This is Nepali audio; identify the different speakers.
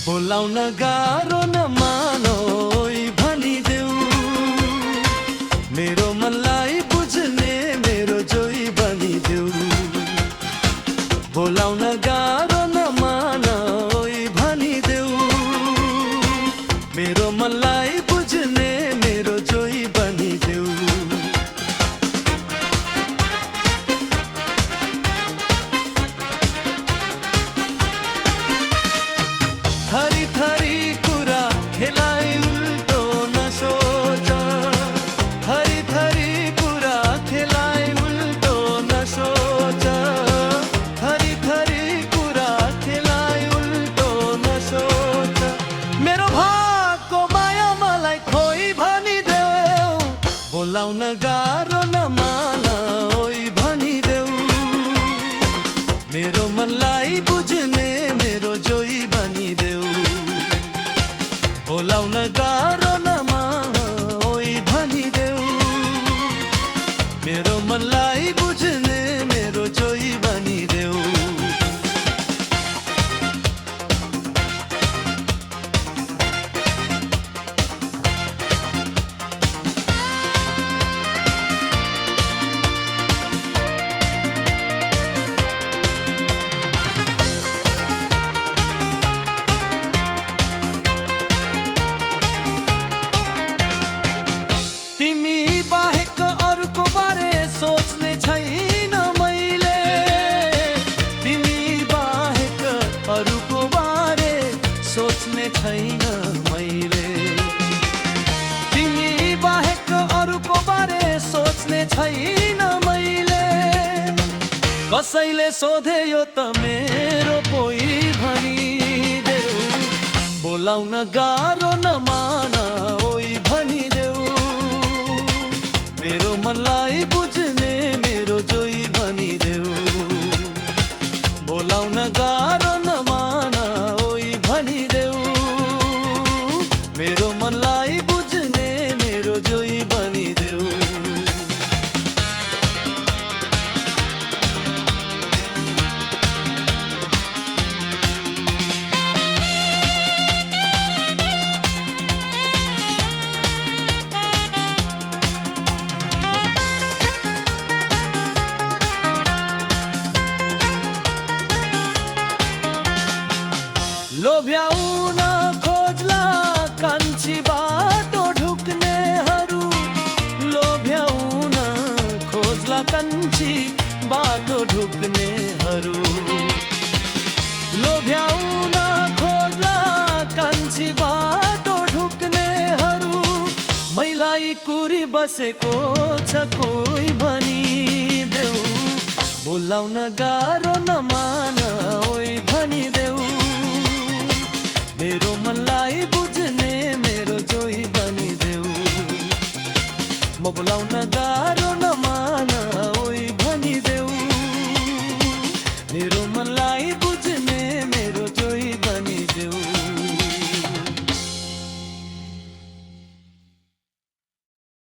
Speaker 1: बोलाउन गाह्रो नमानो भनिदेऊ मेरो मनलाई बुझ्ने मेरो जोइ बनिदेऊ बोलाउन गाह्रो नमानो भनिदेऊ मेरो मनलाई बुझ्ने मेरो जोइ बनिदेऊ थरी थरी कुरा खेलाइ उल्टो नसोच थरी थरी कुरा खेलाइ उल्टो नसोच थरी थरी कुरा खेलाइ उल्टो नसोच मेरो भागको माया मलाई खोइ भनिदेऊ बोलाउन गाह्रो नमान भनिदेऊ मेरो मनलाई बुझ्ने मेरो जोइ बनिदेऊ बोलाउन गाह्रो नमान भनिदेऊ मेरो मनलाई बुझ्ने मेरो जोइ बनिदेऊ तिमी बाहेक अरूको बारे सोच्ने छैन मैले तिमी बाहेक अरूको बारे सोच्ने छैन मैले तिमी बाहेक अरूको बारे सोच्ने छैन मैले कसैले सोधे यो त मेरो पोइ भनिदेऊ बोलाउन गाह्रो नमान भनिदेऊ मेरो मनलाई बुझ्ने मेरो जोइ भनिदेऊ बोलाउन गाह्रो नमान भनिदेऊ मेरो मनलाई बुझ्ने मेरो जोइ बनिदेऊ लोभ्याउन खोज्ला कान्छी बाटो ढुक्नेहरू लोभ्याउन खोज्ला कान्छी बाटो ढुक्नेहरू लोभ्याउन खोज्ला कान्छी बाटो ढुक्नेहरू मैलाई कुरी बसेको छ कोही भनिदेऊ बोलाउन गाह्रो नमान भनिदेऊ मेरो मनलाई बुझ्ने मेरो जोइ बनिदेऊ म बोलाउन गाह्रो नमान